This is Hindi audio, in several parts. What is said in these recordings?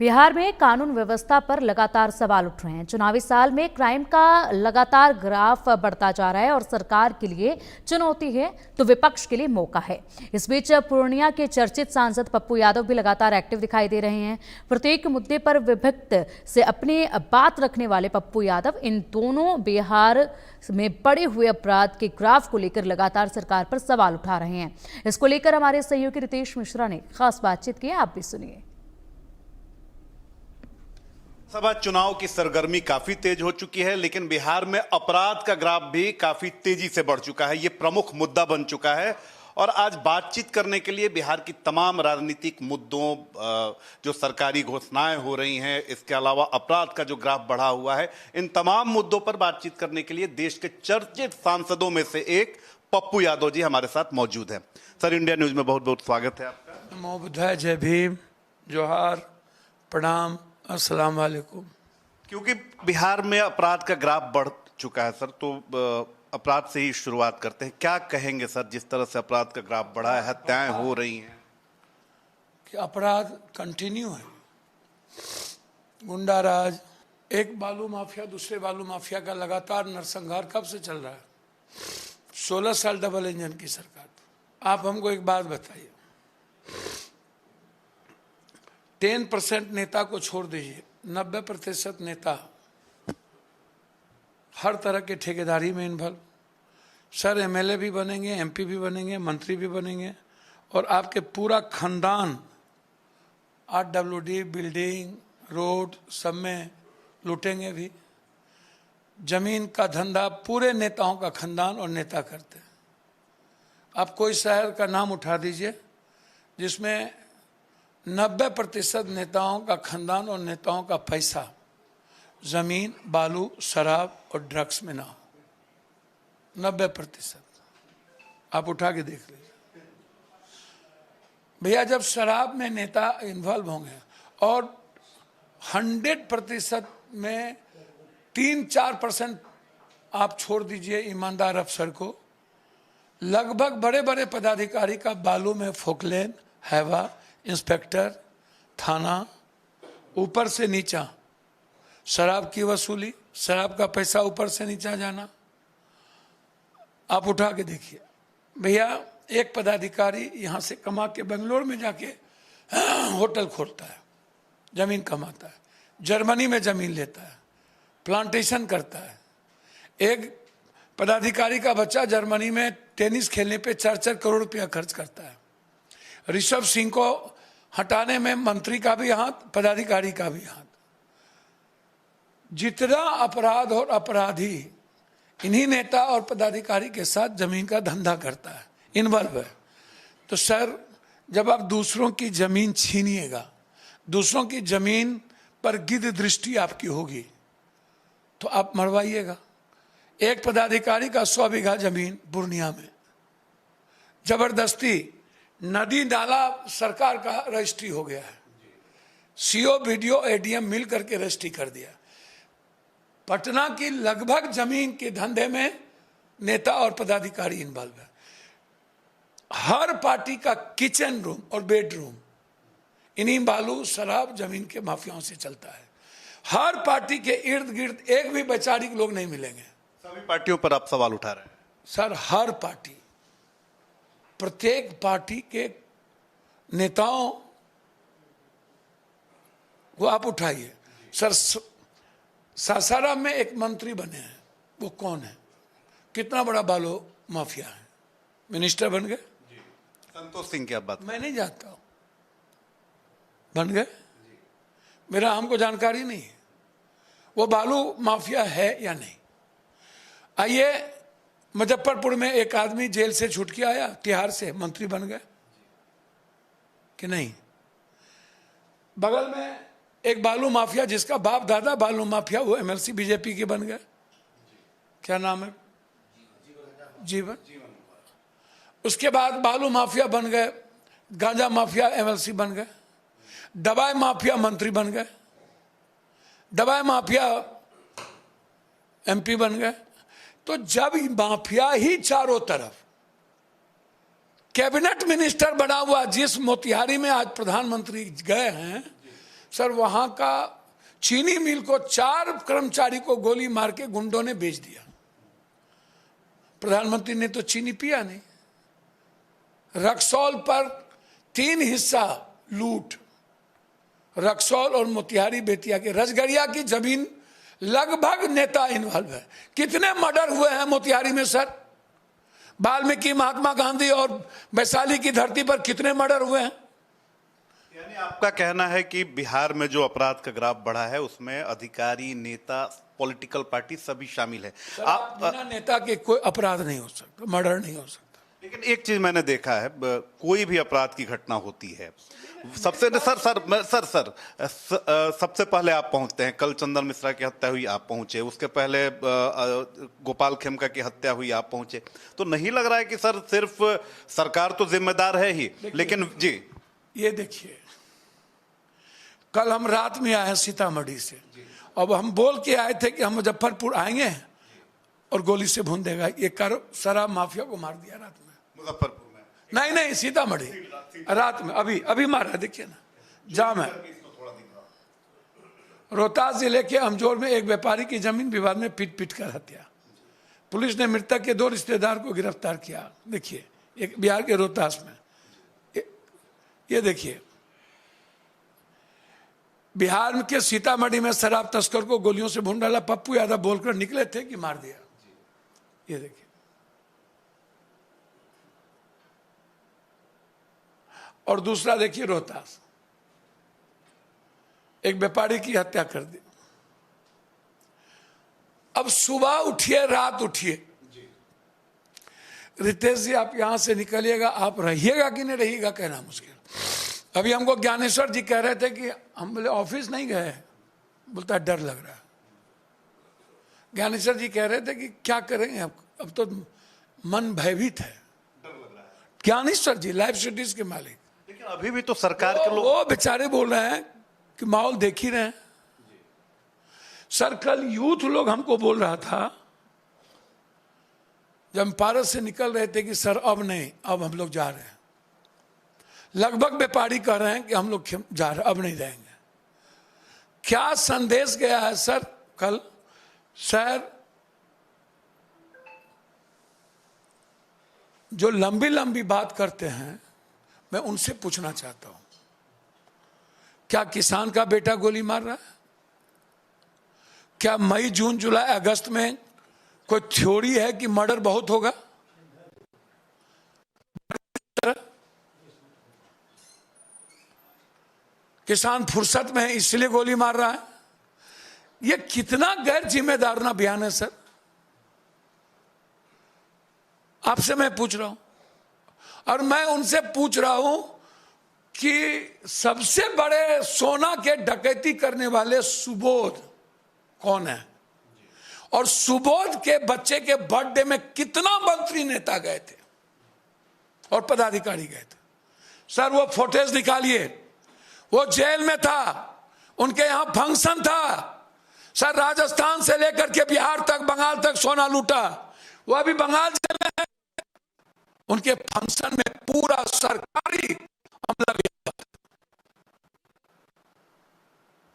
बिहार में कानून व्यवस्था पर लगातार सवाल उठ रहे हैं। चुनावी साल में क्राइम का लगातार ग्राफ बढ़ता जा रहा है और सरकार के लिए चुनौती है तो विपक्ष के लिए मौका है। इस बीच पूर्णिया के चर्चित सांसद पप्पू यादव भी लगातार एक्टिव दिखाई दे रहे हैं। प्रत्येक मुद्दे पर विभक्त से अपनी बात रखने वाले पप्पू यादव इन दोनों बिहार में बढ़े हुए अपराध के ग्राफ को लेकर लगातार सरकार पर सवाल उठा रहे हैं। इसको लेकर हमारे सहयोगी रितेश मिश्रा ने खास बातचीत की, आप भी सुनिए। सभा चुनाव की सरगर्मी काफी तेज हो चुकी है, लेकिन बिहार में अपराध का ग्राफ भी काफी तेजी से बढ़ चुका है। ये प्रमुख मुद्दा बन चुका है और आज बातचीत करने के लिए बिहार की तमाम राजनीतिक मुद्दों, जो सरकारी घोषणाएं हो रही हैं, इसके अलावा अपराध का जो ग्राफ बढ़ा हुआ है, इन तमाम मुद्दों पर बातचीत करने के लिए देश के चर्चित सांसदों में से एक पप्पू यादव जी हमारे साथ मौजूद हैं। सर, इंडिया न्यूज में बहुत बहुत स्वागत है आपका। नमो बुद्धाय, जय भीम, जोहार, प्रणाम, अस्सलाम वालेकुम। क्योंकि बिहार में अपराध का ग्राफ बढ़ चुका है सर, तो अपराध से ही शुरुआत करते हैं। क्या कहेंगे सर, जिस तरह से अपराध का ग्राफ बढ़ा है, हत्याएं हो रही हैं? कि अपराध कंटिन्यू है। गुंडा राज, एक बालू माफिया दूसरे बालू माफिया का लगातार नरसंहार कब से चल रहा है? 16 साल डबल इंजन की सरकार। आप हमको एक बात बताइए, 10% नेता को छोड़ दीजिए, 90% नेता हर तरह के ठेकेदारी में इन्वॉल्व। सर एमएलए भी बनेंगे, एमपी भी बनेंगे, मंत्री भी बनेंगे और आपके पूरा खानदान आरडब्ल्यूडी, बिल्डिंग, रोड सब में लूटेंगे भी। जमीन का धंधा पूरे नेताओं का खानदान और नेता करते हैं। आप कोई शहर का नाम उठा दीजिए जिसमें 90% नेताओं का खानदान और नेताओं का पैसा जमीन, बालू, शराब और ड्रग्स में ना हो। 90% आप उठा के देख लीजिए भैया। जब शराब में नेता इन्वॉल्व होंगे और 100% में 3-4% आप छोड़ दीजिए ईमानदार अफसर को, लगभग बड़े बड़े पदाधिकारी का बालू में फोकलेन, हैवा, इंस्पेक्टर, थाना, ऊपर से नीचा शराब की वसूली, शराब का पैसा ऊपर से नीचा जाना। आप उठा के देखिए भैया, एक पदाधिकारी यहाँ से कमा के बेंगलोर में जाके होटल खोलता है, जमीन कमाता है, जर्मनी में जमीन लेता है, प्लांटेशन करता है। एक पदाधिकारी का बच्चा जर्मनी में टेनिस खेलने पे 4-4 करोड़ रुपया खर्च करता है। ऋषभ सिंह को हटाने में मंत्री का भी हाथ, पदाधिकारी का भी हाथ। जितना अपराध और अपराधी इन्हीं नेता और पदाधिकारी के साथ जमीन का धंधा करता है, इन्वॉल्व है। तो सर, जब आप दूसरों की जमीन छीनिएगा, दूसरों की जमीन पर गिद्ध दृष्टि आपकी होगी तो आप मरवाइएगा। एक पदाधिकारी का 100 बीघा जमीन पूर्णिया में जबरदस्ती नदी नाला सरकार का रजिस्ट्री हो गया है। सीओ, बीडीओ, एडीएम मिल करके रजिस्ट्री कर दिया। पटना की लगभग जमीन के धंधे में नेता और पदाधिकारी इन्वॉल्व है। हर पार्टी का किचन रूम और बेडरूम इन्हीं बालू, शराब, जमीन के माफियाओं से चलता है। हर पार्टी के इर्द गिर्द एक भी वैचारिक लोग नहीं मिलेंगे। सभी पार्टियों पर आप सवाल उठा रहे हैं सर। हर पार्टी, प्रत्येक पार्टी के नेताओं को आप उठाइए। सर, सासाराम में एक मंत्री बने हैं, वो कौन है? कितना बड़ा बालो माफिया है, मिनिस्टर बन गए। संतोष सिंह की आप बात? मैं नहीं जानता हूं, बन गए। मेरा हमको जानकारी नहीं है वो बालू माफिया है या नहीं। आइए, मुजफ्फरपुर में एक आदमी जेल से छूट के आया, तिहाड़ से, मंत्री बन गए कि नहीं। बगल में एक बालू माफिया जिसका बाप दादा बालू माफिया, वो एमएलसी बीजेपी के बन गए। क्या नाम है? जीवन। उसके बाद बालू माफिया बन गए, गांजा माफिया एमएलसी बन गए, दवाई माफिया मंत्री बन गए, दवाई माफिया एमपी बन गए। तो जब माफिया ही चारों तरफ, कैबिनेट मिनिस्टर बना हुआ जिस मोतिहारी में आज प्रधानमंत्री गए हैं, सर वहां का चीनी मिल को 4 कर्मचारी को गोली मार के गुंडों ने बेच दिया। प्रधानमंत्री ने तो चीनी पिया नहीं। रक्सौल पर 3 हिस्सा लूट, रक्सौल और मोतिहारी बेतिया के रजगड़िया की जमीन, लगभग नेता इन्वॉल्व है। कितने मर्डर हुए हैं मोतिहारी में सर? वाल्मीकि, महात्मा गांधी और वैशाली की धरती पर कितने मर्डर हुए हैं? यानी आपका कहना है कि बिहार में जो अपराध का ग्राफ बढ़ा है उसमें अधिकारी, नेता, पॉलिटिकल पार्टी सभी शामिल है। आप बिना नेता के कोई अपराध नहीं हो सकता, मर्डर नहीं हो सकता। लेकिन एक चीज मैंने देखा है, कोई भी अपराध की घटना होती है, सबसे सबसे पहले आप पहुंचते हैं। कल चंदन मिश्रा की हत्या हुई, आप पहुंचे। उसके पहले गोपाल खेमका की हत्या हुई, आप पहुंचे। तो नहीं लग रहा है कि सर सिर्फ सरकार तो जिम्मेदार है ही, लेकिन जी ये देखिए, कल हम रात में आए हैं सीतामढ़ी से, अब हम बोल के आए थे कि हम मुजफ्फरपुर आएंगे और गोली से भून देगा। ये शराब माफिया को मार दिया रात में मुजफ्फरपुर में। नहीं सीतामढ़ी रात में, अभी मारा, देखिए ना जाम है। रोहतास जिले के अमजोर में एक व्यापारी की जमीन विवाद में पीट कर हत्या। पुलिस ने मृतक के 2 रिश्तेदार को गिरफ्तार किया। देखिए, एक बिहार के रोहतास में, ये देखिए बिहार के सीतामढ़ी में शराब तस्कर को गोलियों से भून डाला। पप्पू यादव बोलकर निकले थे कि मार दिया। ये देखिए, और दूसरा देखिए रोहतास, एक व्यापारी की हत्या कर दी। अब सुबह उठिए, रात उठिए, रितेश जी आप यहां से निकलिएगा, आप रहिएगा कि नहीं रहिएगा कहना मुश्किल। अभी हमको ज्ञानेश्वर जी कह रहे थे कि हम बोले ऑफिस नहीं गए, बोलता डर लग रहा है। ज्ञानेश्वर जी कह रहे थे कि क्या करेंगे अब तो मन भयभीत है। डर लग रहा है। ज्ञानेश्वर जी लाइफ सिटीज के मालिक, लेकिन अभी भी तो सरकार के लोग, वो बेचारे बोल रहे हैं कि माहौल देख ही रहे हैं। सर कल यूथ लोग हमको बोल रहा था जब हम पारस से निकल रहे थे कि सर अब नहीं, अब हम लोग जा रहे हैं। लगभग व्यापारी कह रहे हैं कि हम लोग जा रहे, अब नहीं रहेंगे। क्या संदेश गया है सर कल? सर जो लंबी लंबी बात करते हैं, मैं उनसे पूछना चाहता हूं, क्या किसान का बेटा गोली मार रहा है? क्या मई, जून, जुलाई, अगस्त में कोई थ्योरी है कि मर्डर बहुत होगा? किसान फुर्सत में है इसलिए गोली मार रहा है? यह कितना गैर जिम्मेदाराना बयान है सर। आपसे मैं पूछ रहा हूं, और मैं उनसे पूछ रहा हूं कि सबसे बड़े सोना के डकैती करने वाले सुबोध कौन है? और सुबोध के बच्चे के बर्थडे में कितना मंत्री नेता गए थे और पदाधिकारी गए थे? सर वो फोटेज निकालिए, वो जेल में था, उनके यहां फंक्शन था। सर राजस्थान से लेकर के बिहार तक, बंगाल तक सोना लूटा। वो अभी बंगाल जेल में है। उनके फंक्शन में पूरा सरकारी अमला भी।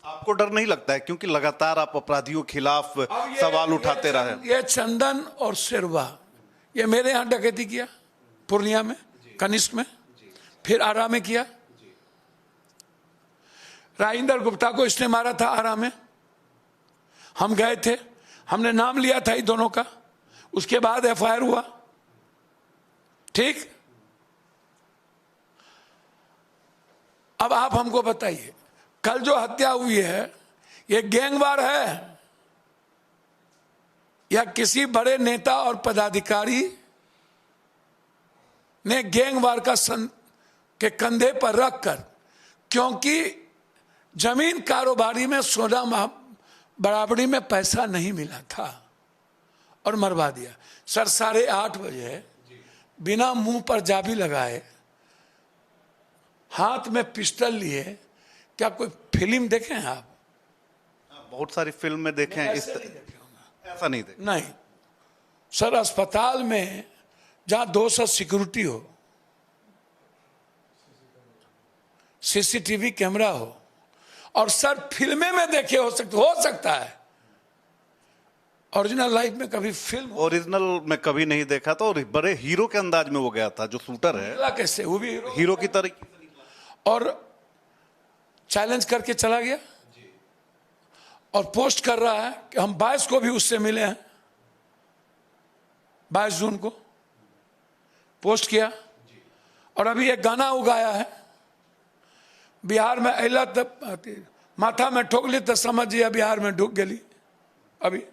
आपको डर नहीं लगता है क्योंकि लगातार आप अपराधियों के खिलाफ सवाल उठाते रहे? ये चंदन और शेरवा, ये मेरे यहां डकैती किया, पूर्णिया में, कनिष्क में, फिर आरा में किया। राजेंद्र गुप्ता को इसने मारा था आरा में, हम गए थे, हमने नाम लिया था इन दोनों का, उसके बाद एफआईआर हुआ। ठीक, अब आप हमको बताइए, कल जो हत्या हुई है ये गैंगवार है या किसी बड़े नेता और पदाधिकारी ने गैंगवार का के कंधे पर रखकर, क्योंकि जमीन कारोबारी में सोना बराबरी में पैसा नहीं मिला था और मरवा दिया। सर 8:30 बजे बिना मुंह पर जाबी लगाए, हाथ में पिस्टल लिए, क्या कोई फिल्म देखे हैं आप? बहुत सारी फिल्म में देखे हैं, ऐसा नहीं देखे। नहीं सर, अस्पताल में जहां 200 सिक्योरिटी हो, सीसीटीवी कैमरा हो, और सर फिल्में में देखे हो सकता है, ओरिजिनल लाइफ में कभी फिल्म ओरिजिनल में कभी नहीं देखा था, और बड़े हीरो के अंदाज में वो गया था, जो शूटर है निकला कैसे, वो भी हीरो की तरह, और चैलेंज करके चला गया और पोस्ट कर रहा है कि हम 22 को भी उससे मिले हैं, 22 जून को पोस्ट किया। और अभी एक गाना उगाया है, बिहार में अला तब माथा में ठोक ली तो समझिए बिहार में ढुक गई। अभी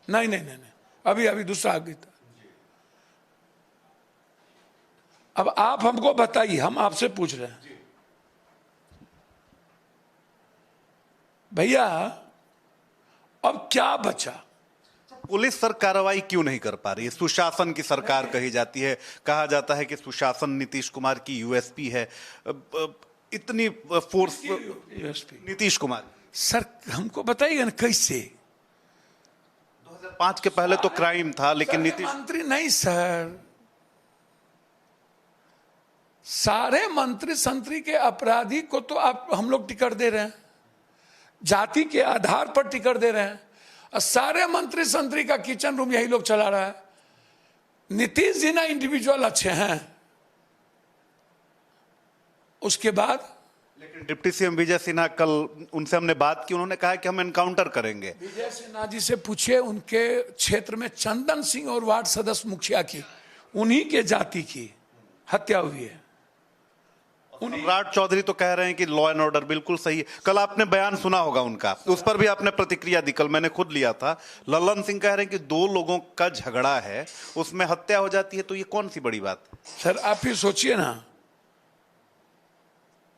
नहीं, अभी दूसरा आ गया था। अब आप हमको बताइए, हम आपसे पूछ रहे हैं भैया अब क्या बचा? पुलिस सर कार्रवाई क्यों नहीं कर पा रही है? सुशासन की सरकार कही जाती है, कहा जाता है कि सुशासन नीतीश कुमार की यूएसपी है, इतनी फोर्स नीतीश कुमार। सर हमको बताइए ना कैसे? 2005 के पहले तो क्राइम था, लेकिन नीतीश मंत्री नहीं सर, सारे मंत्री संतरी के अपराधी को तो आप हम लोग टिकट दे रहे हैं, जाति के आधार पर टिकट दे रहे हैं, और सारे मंत्री संतरी का किचन रूम यही लोग चला रहा है। नीतीश जी ना इंडिविजुअल अच्छे हैं, उसके बाद लेकिन डिप्टी सीएम विजय सिन्हा, कल उनसे हमने बात की, उन्होंने कहा कि हम एनकाउंटर करेंगे। विजय सिन्हा जी से पूछिए, उनके क्षेत्र में चंदन सिंह और वार्ड सदस्य मुखिया की, उन्हीं के जाति की हत्या हुई है। सम्राट चौधरी तो कह रहे हैं कि लॉ एंड ऑर्डर बिल्कुल सही है। कल आपने बयान सुना होगा उनका, उस पर भी आपने प्रतिक्रिया दी, कल मैंने खुद लिया था। ललन सिंह कह रहे हैं कि 2 लोगों का झगड़ा है, उसमें हत्या हो जाती है, तो ये कौन सी बड़ी बात है? सर आप ही सोचिए ना,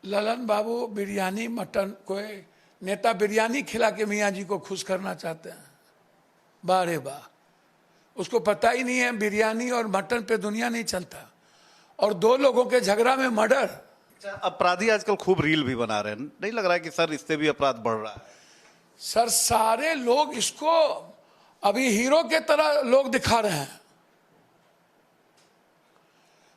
ललन बाबू बिरयानी मटन, कोई नेता बिरयानी खिला के मियाँ जी को खुश करना चाहते हैं, वाह रे वाह, उसको पता ही नहीं है बिरयानी और मटन पे दुनिया नहीं चलता। और 2 लोगों के झगड़ा में मर्डर। अपराधी आजकल खूब रील भी बना रहे हैं, नहीं लग रहा है कि सर इससे भी अपराध बढ़ रहा है? सर सारे लोग इसको अभी हीरो के तरह लोग दिखा रहे हैं।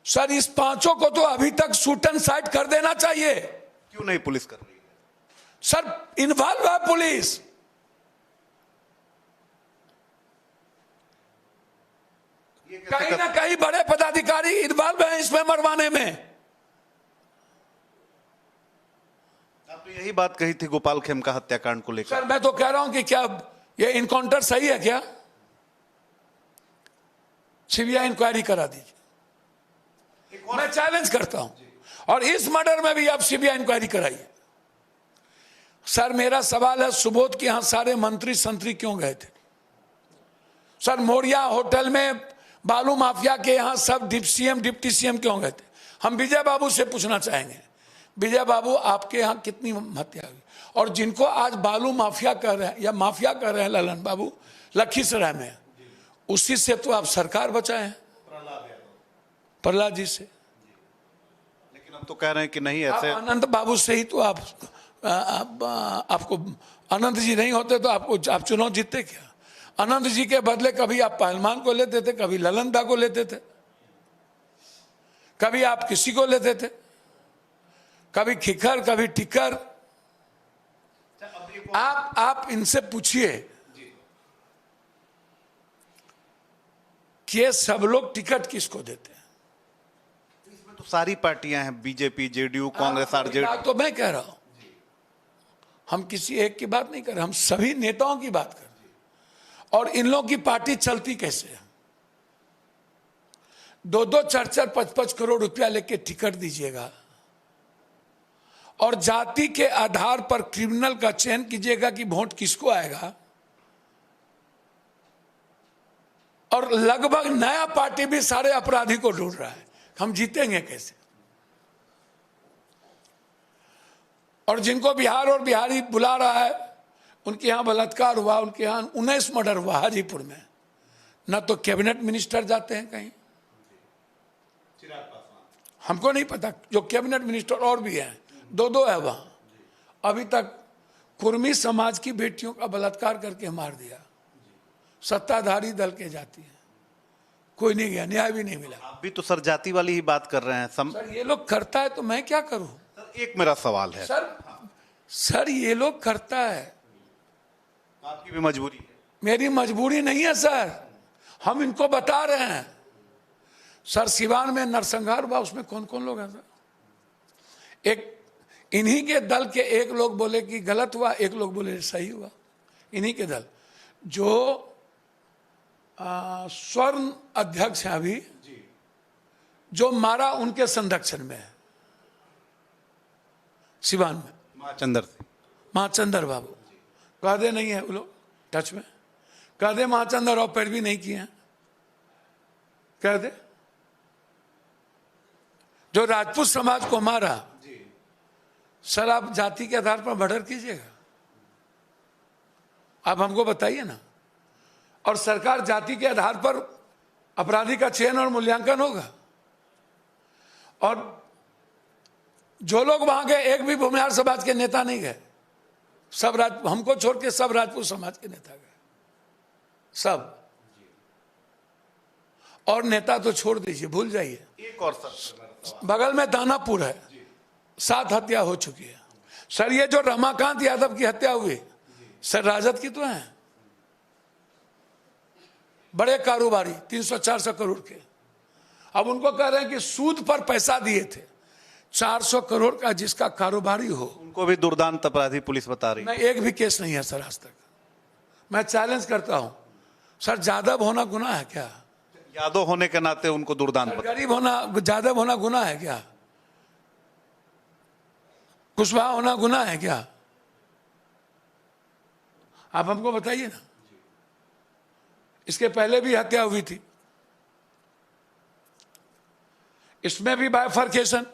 सर इस 5 को तो अभी तक शूट एंड साइट कर देना चाहिए। क्यों नहीं पुलिस कर रही है? सर इन्वॉल्व है पुलिस, कहीं ना कहीं बड़े पदाधिकारी इन्वॉल्व हैं इसमें मरवाने में। आपने यही बात कही थी गोपाल खेमका हत्याकांड को लेकर। सर मैं तो कह रहा हूं कि क्या ये इनकाउंटर सही है क्या? सीबीआई इंक्वायरी करा दीजिए, मैं चैलेंज करता हूं, और इस मर्डर में भी आप सीबीआई इंक्वायरी कराइए। सर मेरा सवाल है, सुबोध के यहां सारे मंत्री संतरी क्यों गए थे? सर मोरिया होटल में बालू माफिया के यहां सब डिप्टी सीएम क्यों गए थे? हम विजय बाबू से पूछना चाहेंगे, विजय बाबू आपके यहां कितनी हत्या हुई? और जिनको आज बालू माफिया कर रहे हैं या माफिया कर रहे हैं ललन बाबू लखीसराय में, उसी से तो आप सरकार बचाए हैं, प्रहलाद जी से। लेकिन अब तो कह रहे हैं कि नहीं ऐसे। अनंत बाबू से ही तो आपको अनंत जी नहीं होते तो आप चुनाव जीतते क्या? अनंत जी के बदले कभी आप पहलवान को लेते थे, कभी ललनदा को लेते थे, कभी आप किसी को लेते थे, कभी खिखर कभी टिकर। आप इनसे पूछिए कि ये सब लोग टिकट किसको देते हैं? इसमें तो सारी पार्टियां हैं, बीजेपी, जेडीयू, कांग्रेस, आरजेडी। तो मैं कह रहा हूं, हम किसी एक की बात नहीं कर रहे, हम सभी नेताओं की बात कर रहे हैं। और इन लोगों की पार्टी चलती कैसे है? 2-2, 4-4, 5-5 करोड़ रुपया लेके टिकट दीजिएगा और जाति के आधार पर क्रिमिनल का चयन कीजिएगा कि वोट किसको आएगा, और लगभग नया पार्टी भी सारे अपराधी को ढूंढ रहा है। हम जीतेंगे कैसे? और जिनको बिहार और बिहारी बुला रहा है, उनके यहां बलात्कार हुआ, उनके यहां 19 मर्डर हुआ हाजीपुर में, ना तो कैबिनेट मिनिस्टर जाते हैं कहीं, हमको नहीं पता, जो कैबिनेट मिनिस्टर और भी हैं, 2 है वहां। अभी तक कुर्मी समाज की बेटियों का बलात्कार करके मार दिया, सत्ताधारी दल के जाती है, कोई नहीं गया, न्याय भी नहीं मिला। आप भी तो सर जाति वाली ही बात कर रहे हैं। सर ये लोग करता है तो मैं क्या करूं? सर एक मेरा सवाल है, सर सर ये लोग करता है, आपकी भी मजबूरी है। मेरी मजबूरी नहीं है सर, हम इनको बता रहे हैं। सर सिवान में नरसंहार हुआ, उसमें कौन कौन लोग हैं सर? एक इन्हीं के दल के एक लोग बोले कि गलत हुआ, एक लोग बोले सही हुआ। इन्हीं के दल जो स्वर्ण अध्यक्ष हैं अभी, जो मारा उनके संरक्षण में है सिवान में, महाचंद्र से। महाचंद्र बाबू। कह दे नहीं है वो लोग टच में, कह दे महाचंद्र और पैरवी नहीं किए हैं, कह दे। जो राजपूत समाज को मारा, सर आप जाति के आधार पर मर्डर कीजिएगा? आप हमको बताइए ना। और सरकार जाति के आधार पर अपराधी का चयन और मूल्यांकन होगा। और जो लोग वहां गए, एक भी भूमिहार समाज के नेता नहीं गए, सब हमको छोड़ के सब राजपूत समाज के नेता गए, सब। और नेता तो छोड़ दीजिए, भूल जाइए। एक और सर, बगल में दानापुर है, 7 हत्या हो चुकी है। सर ये जो रमाकांत यादव की हत्या हुई, सर राजद की तो है, बड़े कारोबारी 300-400 करोड़ के। अब उनको कह रहे हैं कि सूद पर पैसा दिए थे। 400 करोड़ का जिसका कारोबारी हो, उनको भी दुर्दांत अपराधी पुलिस बता रही है। मैं एक भी केस नहीं है सर आज तक। मैं चैलेंज करता हूं सर, जादव होना गुनाह है क्या? यादव होने के नाते उनको दुर्दांत बता। गरीब होना, जादव होना गुनाह है क्या? कुशवाहा होना गुनाह है क्या? आप हमको बताइए ना। इसके पहले भी हत्या हुई थी, इसमें भी बाइफर्केशन।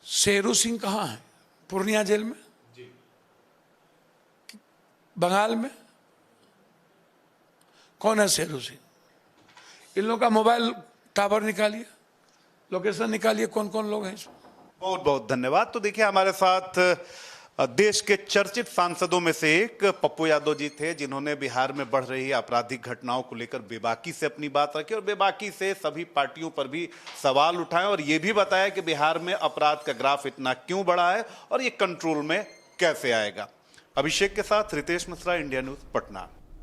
शेरू सिंह कहां है? पूर्णिया जेल में, बंगाल में। कौन है शेरू सिंह? इन लोगों का मोबाइल टावर निकालिए, लोकेशन निकालिए, कौन कौन लोग हैं इसमें। बहुत बहुत धन्यवाद। तो देखिए हमारे साथ देश के चर्चित सांसदों में से एक पप्पू यादव जी थे, जिन्होंने बिहार में बढ़ रही आपराधिक घटनाओं को लेकर बेबाकी से अपनी बात रखी और बेबाकी से सभी पार्टियों पर भी सवाल उठाए और ये भी बताया कि बिहार में अपराध का ग्राफ इतना क्यों बढ़ा है और ये कंट्रोल में कैसे आएगा। अभिषेक के साथ रितेश मिश्रा, इंडिया न्यूज, पटना।